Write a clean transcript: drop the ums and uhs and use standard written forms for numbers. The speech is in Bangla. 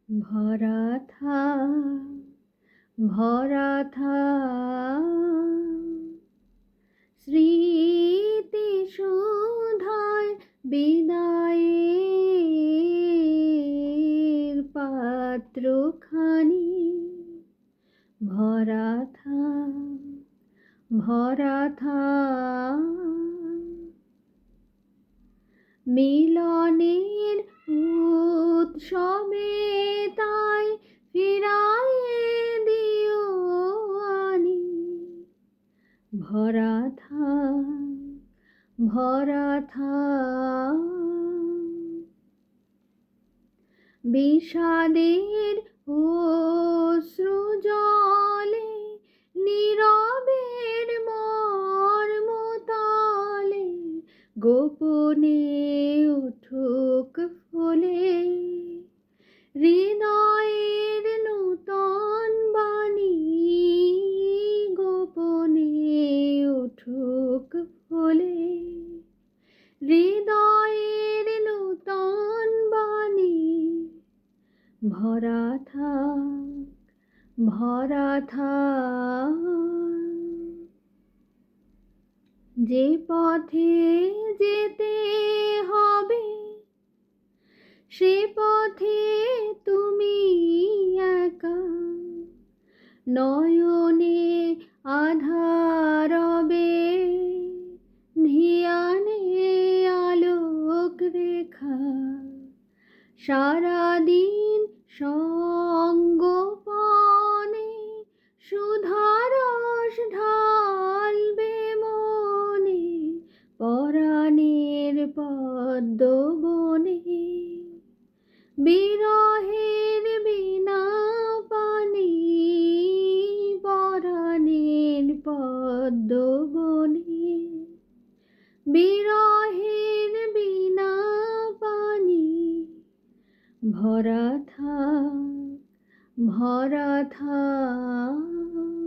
ভরা থাক, ভরা থাক স্মৃতি সুধায় বিদায়ের পাত্রখানি। ভরা থাক, ভরা থাক মিলনের উৎসবে তাই ফিরায়ে দিও আনি। ভরা থাক, ভরা থাক বিষাদের অশ্রু জলে নীরবের মর্মতলে গোপনে উঠুক ফলে হৃদয়ের নূতন বাণী। গোপনে উঠুক ফলে হৃদয়ের নূতন বাণী। ভরা থাক, ভরা থাক যে পথে যেতে হবে সে পথে তুমি একা। নয়নে আধারবে ধিয়ানে আলোক রেখা। সারাদিন সঙ্গোপনে সুধারস ঢালবে মনে পরাণের পদ্ম বনে। বিরহের বীণা পানি পরাণের পদ্ম বনে। বিরহের বীণা পানি। ভরা থাক, ভরা থাক।